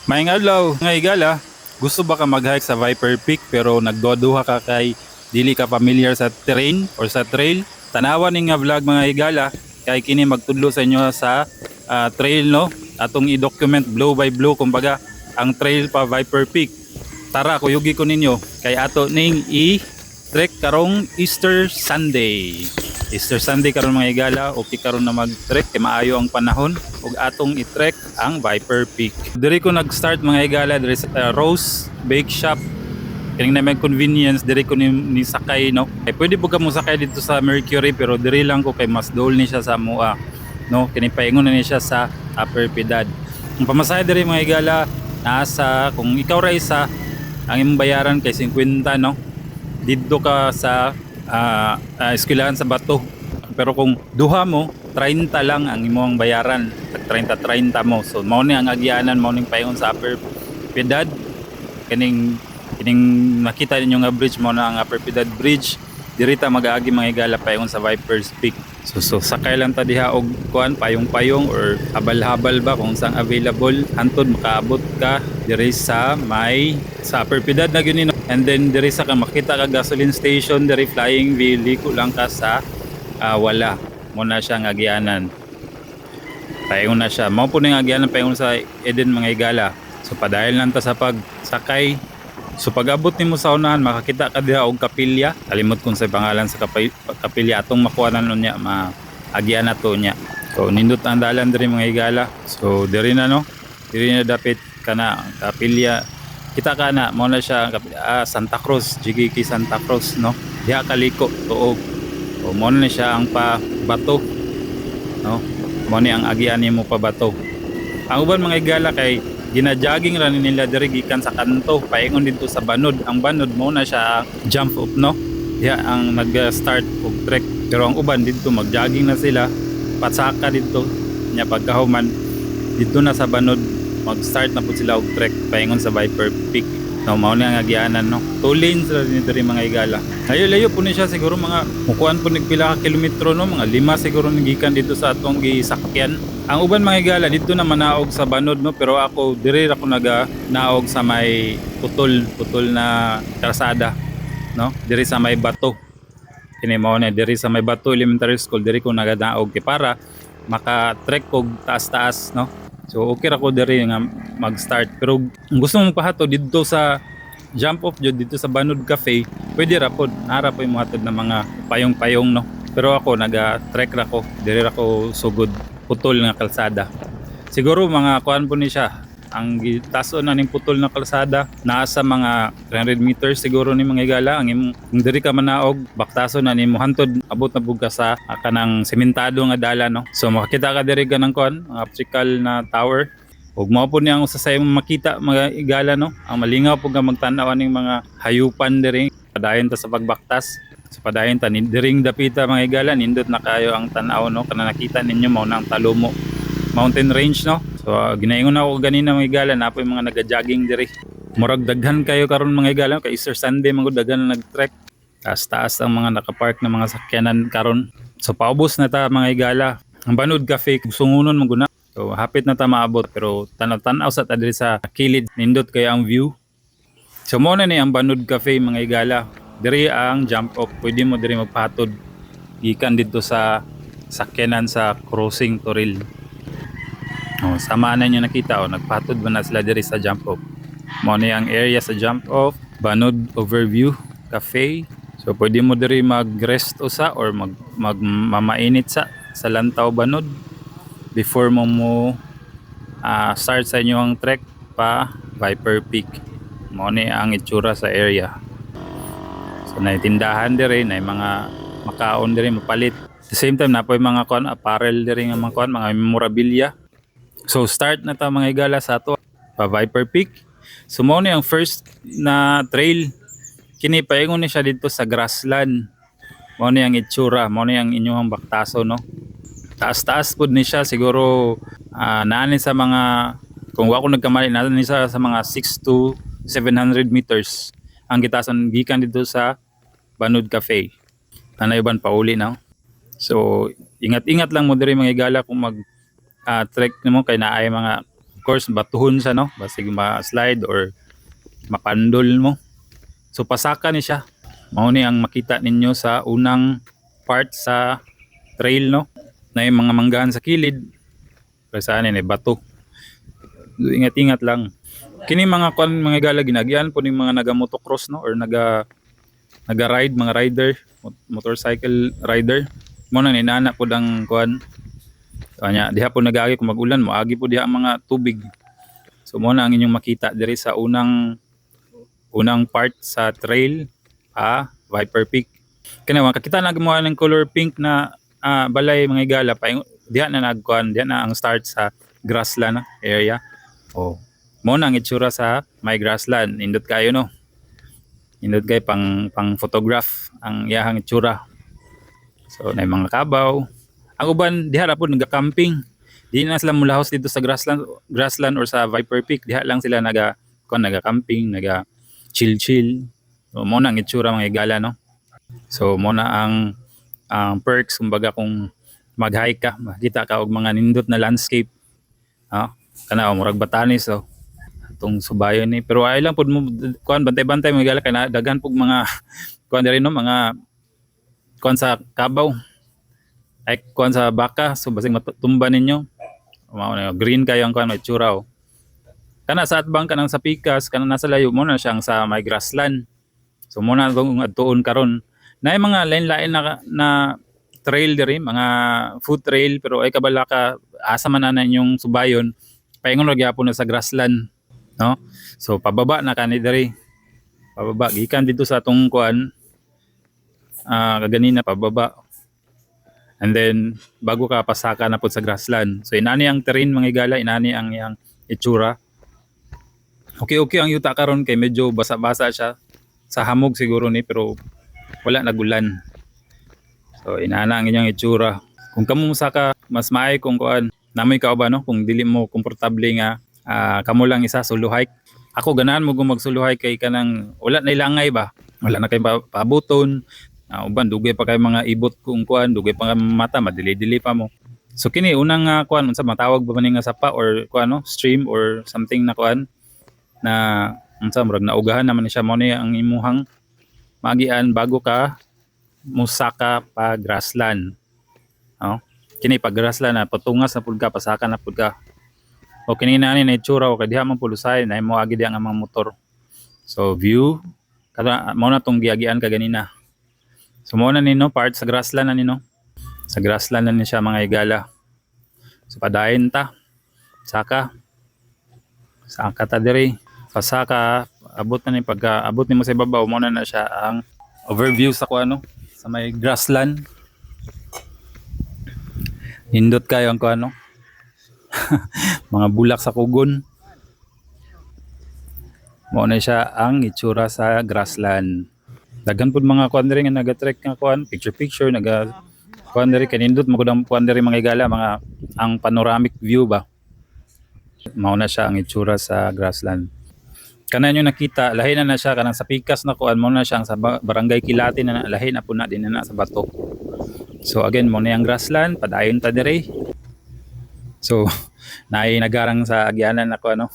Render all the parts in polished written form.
Maayong adlaw nga higala. Gusto ba ka mag-hike sa Viper Peak pero nagduha ka kay dili ka familiar sa terrain or sa trail? Tanawan ni nga vlog mga higala kay kini magtudlo sa inyo sa trail no. Atong i-document blow by blow kumbaga ang trail pa Viper Peak. Tara kuyugi ko ninyo kay ato ning i-trek karong Easter Sunday. Easter Sunday karon mga higala, okay karon na mag-trek kay maayo ang panahon ug atong i-trek ang Viper Peak. Diri ko nag-start mga higala diri sa Rose Bake Shop. Kining na may convenience diri ko ni sakay no. Kay pwede po ka mo sakay dito sa Mercury pero diri lang ko kay mas dol ni siya sa mua no. Kini paingon na ni siya sa Upper Piedad. Ang pamasahe diri mga higala nasa kung ikaw ra isa ang imong bayaran kay 50 no. Didto ka sa eskwelahan sa Bato. Pero kung duha mo, 30 lang ang imong bayaran. 30-30 mo. So mao ni ang agyanan, mao ning paingon sa Upper Piedad. Kining nakita ninyo nga bridge mo na ang Upper Piedad Bridge. Dirita mag-aagi mga higala paingon sa Viper's Peak. So sakay lang ta diha og kuan payong-payong or habal-habal ba kung saan available hantod makaabot ka diri sa Upper Piedad na gyud. And then diri sa ka makita ka gasoline station diri flying wheel liko lang ka sa wala mo na siya nga agyanan. Paingon na siya. Mao po ning agyanan paingon sa Eden mga higala. So padayon lang ta sa pagsakay. So pag abot nimo sa unahan makakita ka diha og kapilya. Kalimot kung sa pangalan sa kapilya atong makuhanan niya agyan na to niya. So nindot ang dalan diri mga higala. So diri na no. Diri na dapat kana kapilya. Kita ka na mo na siya Santa Cruz, GKK Santa Cruz no. Diha kaliko tuog. O mo na siya ang pabato no. Mo ni ang agyan nimo pabato. Ang uban mga higala kay gina-jogging ra nila diri gikan sa kanto paingon dito sa Banod. Ang Banod mo na siya jump up no. Diha ang nag-start og trek. Pero ang uban dito mag-jogging na sila patsaka dito nya pagkahuman dito na sa Banod mag-start na po sila og trek paingon sa Viper Peak. No, mao ni ang agyanan no. 2 lanes ra ni diri mga higala. Layo-layo po ni siya siguro mga mukuan po pila ka kilometro no, mga 5 siguro gikan dito sa atong gisakyan. Ang uban mga higala dito na manaog sa Banod no, pero ako diri ra ko naog sa may putol na kalsada no, diri sa may Bato. Kini mao ni diri sa may Bato Elementary School diri ko nagadaog kay para maka-trek og taas-taas no. So okay ra ko diri nga mag-start. Pero kung gusto mong pahato dito sa jump off jud dito sa Banod Cafe, pwede ra pod. Nara po yung hatod na mga payong-payong no. Pero ako naga-trek ra ko, diri ra ko sugod putol nga kalsada. Siguro mga kuan po ni siya. Ang tason na ning putol na kalsada nasa mga 300 meters siguro ni mga higala. Ang diri ka manaog baktason na nimo hantod abot na bugka sa kanang sementado nga dala no. So makita ka diri ganang kuan optical na tower. Ug mao po niyang usa sa imong makita mga higala no. Ang malingaw po nga magtan-aw ning mga hayupan diri. Padayon ta sa pagbaktas. So padayon ta diring dapita mga higala nindot na kayo ang tan-aw no. Kana nakita ninyo mao na ang Talomo Mountain Range no. So ginaingon ako ganina mga higala na po yung mga naga-jogging diri. Murag daghan kayo karon mga higala kay Easter Sunday mga daghan na nag-trek. Taas-taas ang mga nakapark na mga sakyanan karon. So paubos na ta mga higala. Ang Banod Cafe sungunon maguna. So hapit na ta maabot pero tanaw-tanaw sa ta diri sa kilid nindot kay ang view. So mo na ni ang Banod Cafe mga higala. Diri ang jump off. Pwede mo diri magpahatod gikan dito sa sakyanan sa crossing Toril. Oh, sama na nyo nakita nagpatod ba na sila diri sa jump off. Mo ni ang area sa jump off, Banod Overview Cafe. So pwede mo diri mag-rest usa or mamainit sa Lantaw Banod before mo start sa inyong trek pa Viper Peak. Mo ni ang itsura sa area. So naitindahan diri na mga makaon diri mapalit. At the same time na po yung mga apparel diri nga mga memorabilia. So start na ta mga higala sa ato pa Viper Peak. So mao ni ang first na trail. Kini paingon ni siya dito sa grassland. Mao ni ang itsura, mao ni ang inyong baktaso no. Taas-taas pud ni siya siguro naani sa mga kung wa ko nagkamali naani sa mga 6 to 700 meters ang gitason gikan dito sa Banod Cafe. Tanay ban pauli na. So ingat-ingat lang mo diri mga higala kung mag trek nimo kay naay mga course batuhon siya no, basig ma-slide or mapandol mo. So pasaka ni siya. Mao ni ang makita ninyo sa unang part sa trail no. Na yung mga manggahan sa kilid. Pero saan ni bato. So, ingat-ingat lang. Kini mga mga gala ginagian po ni mga naga motocross no or naga-ride mga rider, motorcycle rider. Mo nang inana po ang kuan. Kanya diha po nag-agi kung mag-ulan mo agi po diha ang mga tubig. So mo na ang inyong makita diri sa unang part sa trail Viper Peak. Kana makakita na mo ng color pink na balay mga igala pa diha na nagkuan diha na ang start sa grassland area. Oh. Mo na ang itsura sa may grassland. Indot kayo no. Indot kay pang photograph ang iyahang itsura. So na mga kabaw. Ang uban diha ra pud naga-camping. Di na sila mulahos dito sa grassland or sa Viper Peak. Diha lang sila naga-camping, naga-chill. So mo na ang itsura mga igala no. So mo na ang perks kumbaga kung mag-hike ka, makita ka og mga nindot na landscape. Kana murag Batanes atong subayon ni pero ay lang pud mo kuan bantay-bantay mga igala kay daghan pug mga kuan diri no mga kuan sa kabaw. Ay kuan sa baka so basig matumba ninyo. Green kayo ang kuan may itsura. Kana sa atbang kanang sa pikas kana nasa layo mo na siyang sa may grassland. So mo na tong adtuon karon. Naay mga lain-lain na trail diri, mga food trail pero ay kabala ka asa man na inyong subayon paingon ra gyapon na sa grassland, no? So pababa na kani diri. Pababa gikan dito sa atong kuan kaganina pababa. And then bago ka pasaka na pud sa grassland. So inani ang terrain mga igala, inani ang iyang itsura. Okay ang yuta karon kay medyo basa-basa siya. Sa hamog siguro ni pero wala nagulan. So inana ang inyong itsura. Kung kamo musaka mas maay kung kuan namoy ka ba no kung dili mo komportable nga kamo lang isa solo hike. Ako ganahan mo kung mag solo hike kay kanang wala na ilangay ba. Wala na kay pabuton. Uban dugay pa kay mga ibot kung kuan, dugay pa nga mata madili-dili pa mo. So kini unang kuan unsa matawag ba man nga sapa or kuan no stream or something na kuan na unsa murag naugahan naman ni siya mo ni ang imuhang magian bago ka musaka pa grassland. Kini pag grassland na patungas na pud ka pasaka na pud ka. O kini na ni itsura o kay diha man pulusay na imo agi diha nga mga motor. So view kada mo na tong giagian ka ganina. So mo na nino part sa grassland na nino. Sa grassland na ni siya mga igala. So padayon ta. Saka ta diri. Pasaka abot na ni pagka abot nimo sa ibabaw mo na siya ang overview sa kuano sa may grassland. Nindot kayo ang kuano. Mga bulak sa kugon. Mo na siya ang itsura sa grassland. Daghan pud mga kuan diri nga naga-trek nga kuan, picture naga kuan diri kanindot magud ang kuan diri mga igala mga ang panoramic view ba. Mao na siya ang itsura sa grassland. Kana nyo nakita, lahi na siya kanang sa pikas na kuan mo na siya sa barangay Kilati na lahi na po na din na sa bato. So again mo na ang grassland, padayon ta diri. So naay nagarang sa agyanan ako ano.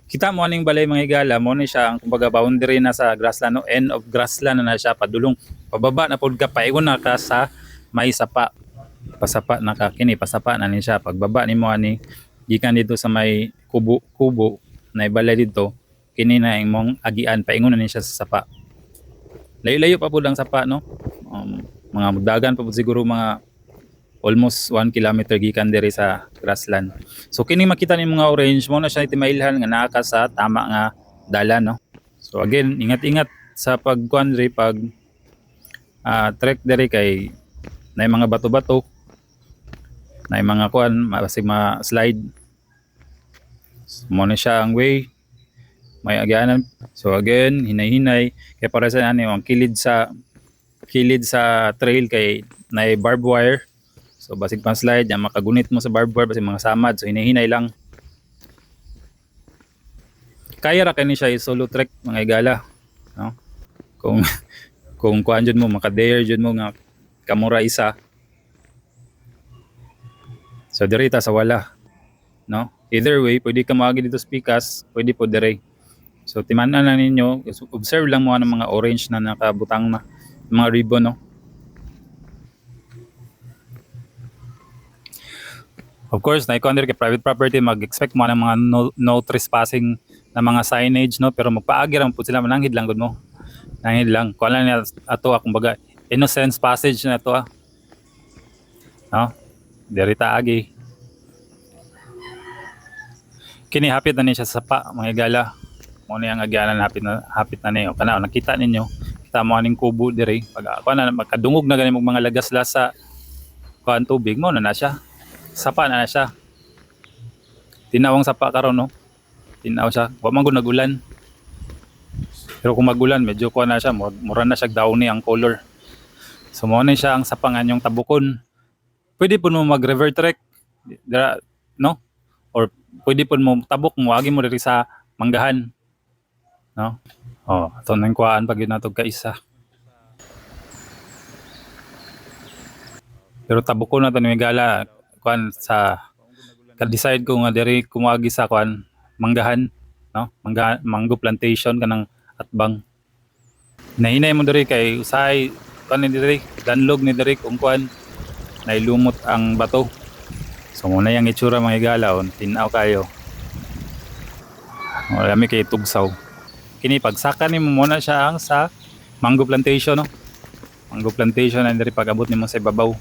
Kita mo aning balay mga igala mo ni siya ang kumbaga boundary na sa grassland no, end of grassland na siya padulong pababa na pud ka paingon na ka sa may sapa. Pasapa na ka kini pasapa na ni siya pagbaba nimo ani gikan dito sa may kubo na ibalay dito kini na imong agian paingon na ni siya sa sapa. Layo-layo pa pud ang sapa no. Mga dagan pa pud siguro mga almost 1 kilometer gikan diri sa grassland. So kini makita ni mga orange mo na siya timailhan nga naa ka sa tama nga dalan no. So again, ingat-ingat sa pagkuan diri pag trek diri kay nay mga bato-bato. Nay mga kuan basig ma-slide. Mo na siya ang way may agyanan. So again, hinay-hinay kay para sa ani ang kilid sa trail kay nay barbed wire. So basig pang slide, yan makagunit mo sa barbed wire basig mga samad. So hinahinay lang. Kaya ra kani siya solo trek mga igala, no? Kung kuan jud mo maka-dare jud mo nga kamura isa. So diri ta sa wala, no? Either way, pwede ka moagi dito sa pikas, pwede po dire. So timan-an lang ninyo, observe lang mo ng mga orange na nakabutang na mga ribbon, no. Of course, na ikaw kay private property, mag-expect mo ng mga no trespassing na mga signage, no, pero magpaagi lang po sila, mananghid lang gud mo. Nanghid lang. Kuha lang niya ato kumbaga innocence passage na to, no. Diri ta agi. Kini hapit na ni siya sa sapa, mga igala. Mo ni ang agyanan hapit na niyo. Kana nakita ninyo, kita mo aning kubo diri. Pag ako na magkadungog na gani mga lagas-las sa kuan tubig mo na siya. Sapa na siya. Tinawang sapa karon, no. Tinaw siya. Wa man gud nagulan. Pero kung magulan, medyo kuha na siya, mura na siya downy ang color. So mo na siya ang sapangan yung tabukon. Pwede po mo mag-revert trek, no? Or pwede po mo tabok mo, agi mo diri sa manggahan, no? Oh, ito nang kuhaan pag yun natog kaisa. Pero tabukon na ito ni Migala, kuhaan sa, ka-decide ko nga diri kumagi sa kuhaan, manggahan, no? Mango plantation kanang atbang. Nahinay mo diri kay usay kuhaan ni diri, danlog ni diri kung kuhaan, nailumot ang bato. So muna yung itsura mga igalaon, tinaw kayo. Wala mi kay tugsaw. Kini pagsaka nimo muna siya ang sa mango plantation, no. Mango plantation na diri pag-abot nimo sa ibabaw.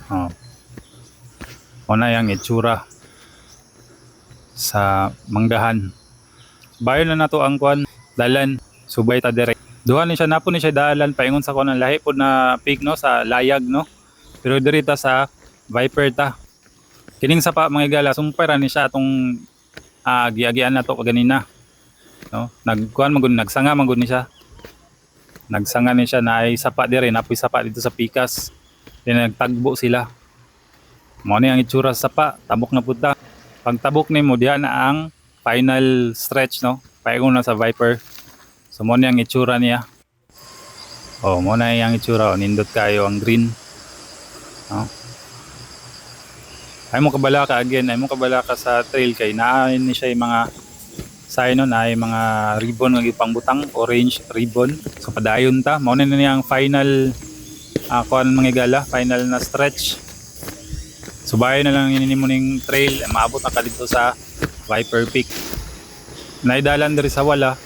Oh. Muna yung itsura sa manggahan. Bayon na nato ang kuan, dalan, subay ta dire. Duha ni siya napo ni siya dalan paingon sa kuan lahi pod na peak, no, sa layag, no. Pero diri ta sa Viper ta. Kining sapa mga igala, sumpara ni siya atong giagian na to kaganina, no. Nagkuan magud nagsanga magud ni siya. Nagsanga ni siya na ay sapa dire, napoy sapa dito sa pikas. Then nagtagbo sila. Mao ni ang itsura sa sapa, tabok na pud ta. Pag tabok nimo diha na ang final stretch, no. Paingon na sa Viper. So mo ni ang itsura niya. Oh, mo na yang itsura, nindot kayo ang green. No. Ay mo kabala ka again, ay mo kabala ka sa trail kay naa ni siya yung mga sign, no, na yung mga ribbon nga gipangbutang, orange ribbon. So padayon ta, mo na niyang final kuan mga igala, final na stretch. Subayo na lang ini mo ning trail, maabot na ka dito sa Viper Peak. Naidalan diri sa wala.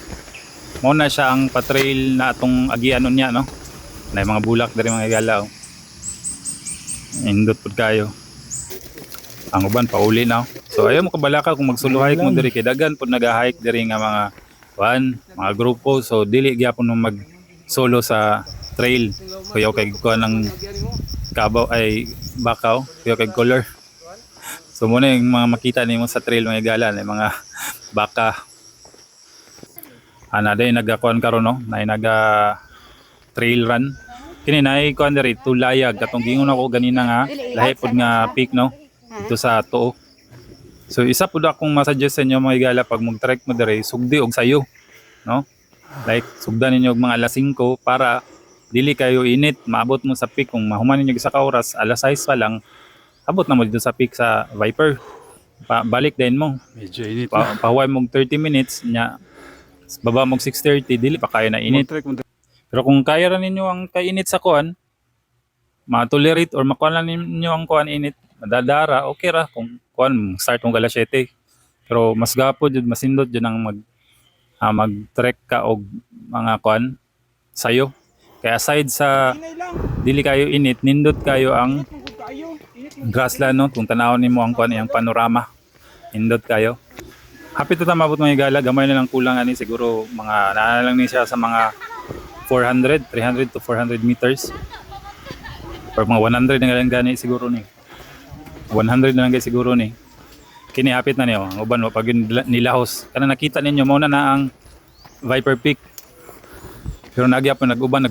Mo na siya ang patrail na atong agianon niya, no. Na mga bulak diri mga igala. Indot pud kayo. Ang uban pauli na. So ayaw mo kabalaka kung magsolo hike mo diri kay dagan pud naga-hike diri nga mga mga grupo. So dili gyapon mo mag solo sa trail. Kuyaw kay kuan ng kabaw ay bakaw, kuyaw kay color. So muna yung mga makita nimo sa trail mga igala, mga baka. Ana day nagakuan karon, no, nay naga trail run. Kini nay kuan diri tulayag katong gingon ako ganina nga lahi pod nga peak, no, dito sa Tuo. So isa pud akong masuggest sa inyo mga igala pag mag-trek mo diri, sugdi og sayo, no. Like sugdan ninyo og mga alas 5 para dili kayo init, maabot mo sa peak kung mahuman ninyo sa ka oras, alas 6 pa lang, abot na mo dito sa peak sa Viper. Balik din mo. Medyo init. Pahuway mo 30 minutes nya. Baba mo 6:30, dili pa kaya na init. Pero kung kaya ra ninyo ang kainit sa kuan, ma-tolerate or makuha lang ninyo ang kuan init, madadara, okay ra kung kuan start mo alas 7. Pero mas gapo jud, masindot jud ang mag-trek ka og mga kuan sayo. Kaya aside sa dili kayo init, nindot kayo ang grassland, no, kung tanawon nimo ang kuan iyang panorama. Nindot kayo. Hapit ta mabot mga igala, gamay na lang kulang ani siguro mga naa lang ni siya sa mga 300 to 400 meters. Or mga 100 na lang gani siguro ni. 100 na lang gani siguro ni. Kini hapit na niyo, ang uban mo pag nilahos. Kana nakita ninyo mo na ang Viper Peak. Pero nagyapon nag-uban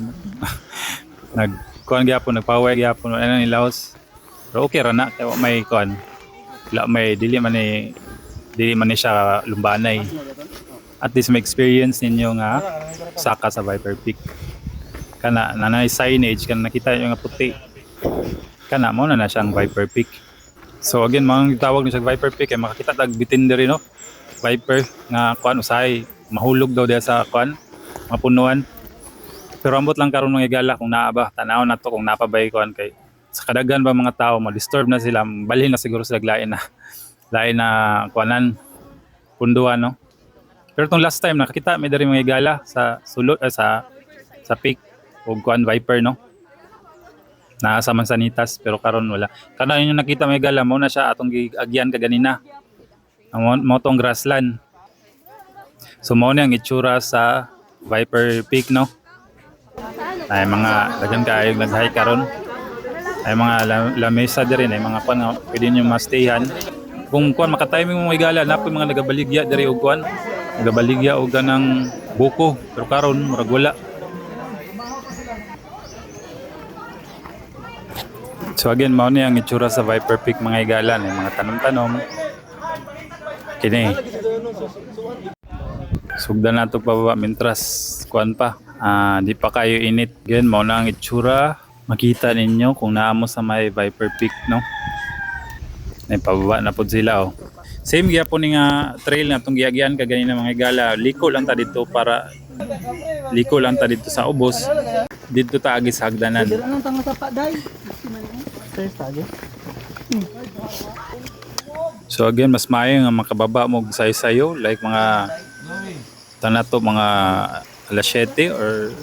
kuan gyapon, nagpaway gyapon ano nilahos. Pero okay ra na kay may kuan. May dili man ni siya lumbanay. At least may experience ninyo nga saka sa Viper Peak. Kana nanay signage kana nakita niyo nga puti. Kana mo na siyang Viper Peak. So again, mga tawag ni siya Viper Peak kay makakita tag bitin diri no. Viper nga kuan usahay mahulog daw diha sa kuan, mapunuan. Pero ambot lang karon mga igala kung naa ba tanaw na to kung napabay kuan kay sa kadaghan ba mga tao ma-disturb na sila, balhin na siguro sila lain na kuanan punduan no. Pero tong last time nakita may diri mga igala sa sulod sa peak ug kuan Viper no. Naa sa Mansanitas pero karon wala. Kana yung nakita may igala mo na siya atong giagyan kaganina. Mo tong grassland. So mo ni ang itsura sa Viper Peak no. Ay mga dagan kaayong nag-hike karon. Ay mga lamesa diri ay mga pan nga pwede niyo ma-stayhan. Kung kuan maka-timing mo igala napoy mga nagabaligya diri og kuan. Nagabaligya og ganang buko pero karon murag wala. So again mao ni ang itsura sa Viper Peak mga igala, ay mga tanom-tanom. Kini. Sugdan nato pababa mintras kuan pa. Di pa kayo init. Again mao na ang itsura. Makita ninyo kung naamo sa may Viper Peak no. Nay pababa na pod sila oh. Same gyapon ni nga trail na tong giagyan kaganina mga igala. Liko lang ta dito sa ubos. Dito ta agi sa hagdanan. Anong tanga sa paday? So again mas maayo nga makababa mo sayo-sayo like mga tanato mga alas 7 or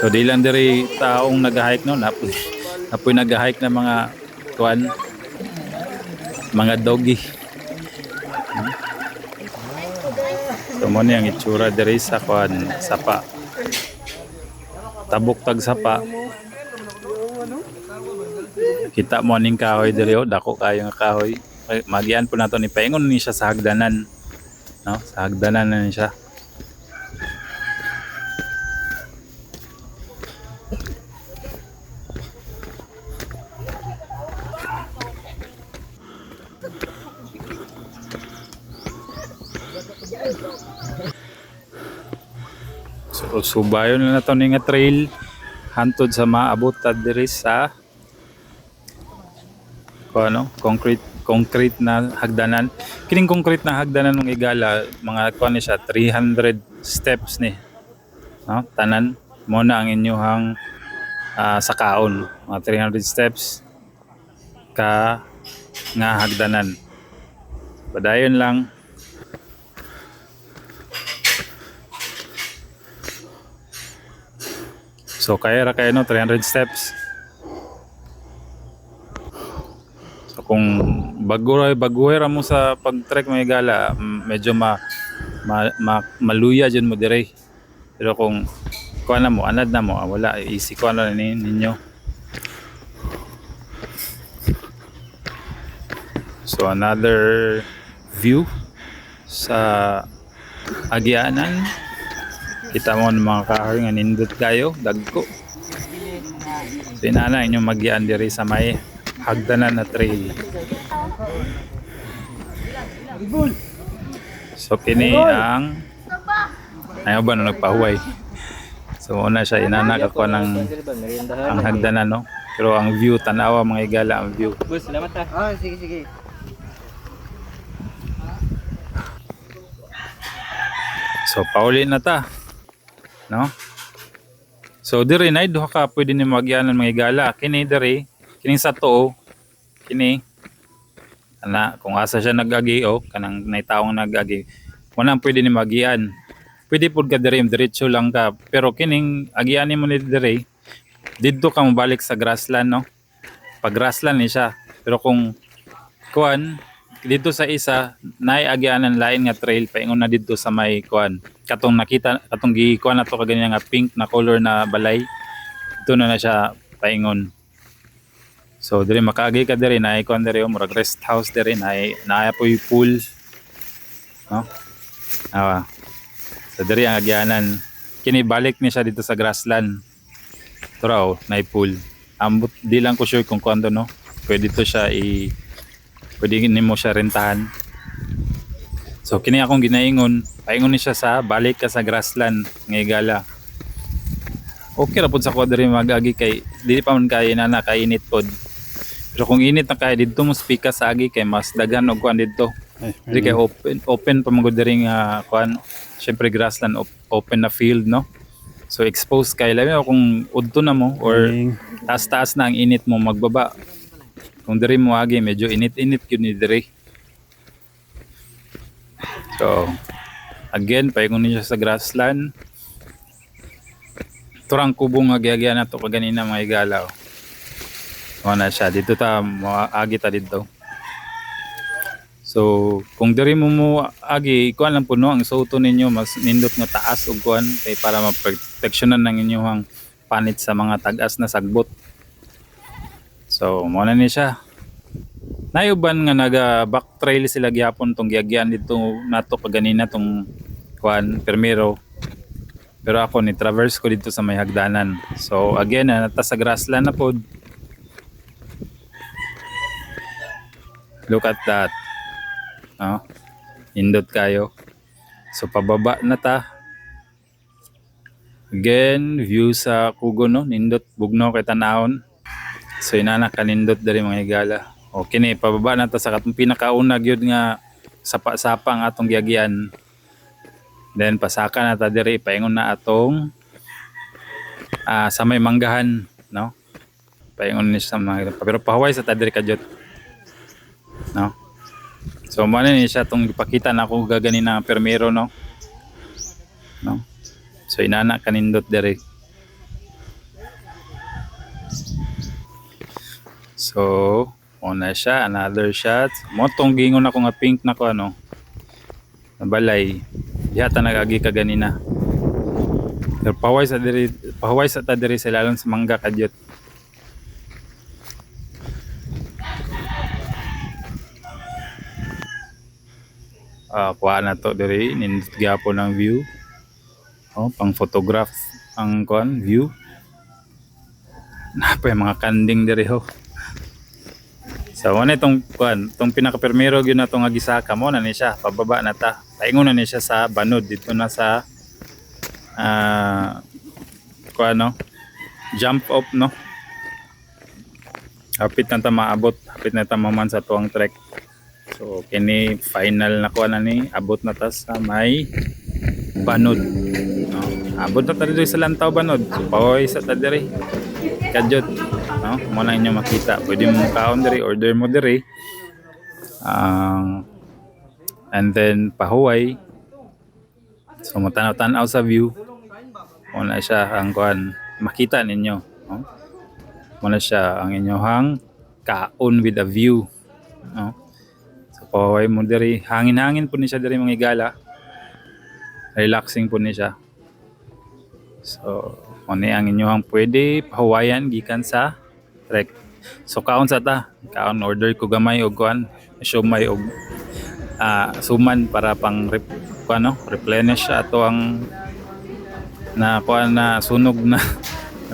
so di lang diri taong nag-hike no napoy nag-hike na mga kuan mga doggy. So mo ni ang itsura diri sa kuan sapa. Tabok tag sapa. Kita mo ning kahoy diri oh, dako kayo nga kahoy. Magian po nato ni paingon ni siya sa hagdanan. No, sa hagdanan na ni siya. So subayon na nato ni nga trail hantod sa maabot ta diri sa ano, concrete na hagdanan. Kining concrete na hagdanan ng igala, mga kuan ni siya 300 steps ni. No, tanan mo na ang inyong sakaon, mga 300 steps ka nga hagdanan. Padayon lang. So kaya ra kayo no 300 steps. Kung baguhay ra mo sa pag-trek mga igala, medyo maluya dyan mo dire. Pero kung kuha na mo, anad na mo, wala, easy kuha na ninyo. So another view sa Agianan. Kita mo ng mga kahoy nga nindot kayo, dagko. So inana inyong magian dire sa may hagdanan na trail. So kini ang ayaw ba no nagpahuway. So una siya inanak ako ng ang hagdanan no. Pero ang view tanawa mga igala ang view. Boss, salamat ha. Sige. So pauli na ta. No? So dire na duha ka pwede ni magyanan mga igala. Kini dire kining sa to kini ana kung asa siya nagagi o kanang naitaong nagagi wala pwede ni magian, pwede pud ka dire diretso lang ka pero kining agianin mo ni dire didto ka mobalik sa grassland no, pag grassland ni siya pero kung kuan dito sa isa naay agianan lain nga trail paingon na didto sa may kuan katong nakita katong gikuan nato kaganyan nga pink na color na balay dito na siya paingon. So dire makaagi ka dire na ikuan dire murag rest house dire na poy pool. No? So dire ang agyanan. Kini balik ni siya dito sa grassland. Turaw na pool. Ambot di lang ko sure kung kuando no. Pwede to siya pwede nimo siya rentahan. So kini akong ginaingon, paingon ni siya sa balik ka sa grassland nga igala. okay ra pud sa ko diri mag-agi kay dili pa man kay na nakainit pod. Pero kung init na kay didto mo speaker sa agi kay mas daghan og kuan didto. Dili kay open pa man gud diri nga kuan. Syempre grassland open na field no. So exposed kay labi na kung udto na mo or taas-taas na ang init mo magbaba. Kung diri mo agi medyo init-init gyud ni diri. So again paingon niya sa grassland. Turang kubong agya-agya na to kaganina mga igala. Oh. Na siya dito ta agi ta dito. So kung diri mo agi kuan lang puno ang soto ninyo mas nindot nga taas og kuan kay para maproteksyonan ng inyong panit sa mga tag-as na sagbot. So mo na ni siya. Nayuban nga naga back trail sila gyapon tong giagyan dito nato kaganina tong kuan permero. Pero ako ni traverse ko dito sa may hagdanan. So again nata sa grassland na pod. Look at that. Oh, indot kayo. So pababa na ta. Again, view sa Kugo no, nindot bugnaw kay tanahon. So inana kanindot diri mga higala. Okay ni pababa na ta sa katong pinakauna gyud nga sapa-sapa ang atong giagyan. Then pasaka na ta diri paingon na atong sa may manggahan no. Paingon ni sa mga pero pahuway sa ta diri kadyot. No. So mo ni siya tong ipakita na ako gaganina permero no. No. So inana kanindot diri. So una siya another shot. Mo tong gingon ako nga pink na ko ano. Nabalay. Yata nagagi ka ganina. Pero pahuway sa ta diri sa lalong sa mangga kadyot. Kuha na to diri nindot gyapon ang view. Oh, pang photograph ang kuan view. Napay mga kanding diri ho. So ano itong kuan, itong pinaka-permero gyud na tong agisaka mo na ni siya, pababa na ta. Paingon na ni siya sa banod dito na sa kuan no. Jump up no. Hapit na ta maabot, hapit na ta maman sa tuwang trek. So kini final na kuan na ni, abot na ta sa may banod. No? Abot na ta diri sa Lantaw banod. So pahoy sa ta diri. Kadyot. No? Mo na inyo makita. Pwede mo kaon diri, order mo diri. And then pahuway. So matanaw-tanaw sa view. Mo na siya ang kuan makita ninyo. No? Mo na siya ang inyohang kaon with a view. No? So pahuway mo diri. Hangin-hangin po ni siya diri mga igala. Relaxing po ni siya. So mo ni ang inyohang pwede pahuwayan gikan sa trek. So kaon sa ta, kaon order ko gamay og kuan, siomay og suman para pang replenish ato ang na kuan na sunog na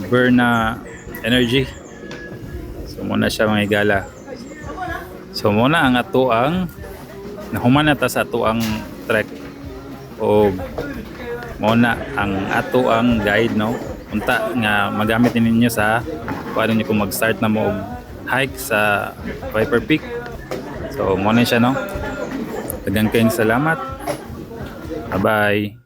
burn na energy. So muna siya mga igala. So muna ang ato ang nahuman na ta sa ato ang trek o muna ang ato ang guide no. Unta nga magamit ninyo sa paano niyo kung mag-start na mo hike sa Viper Peak. So mo na siya no. Daghang kayong salamat. Bye-bye.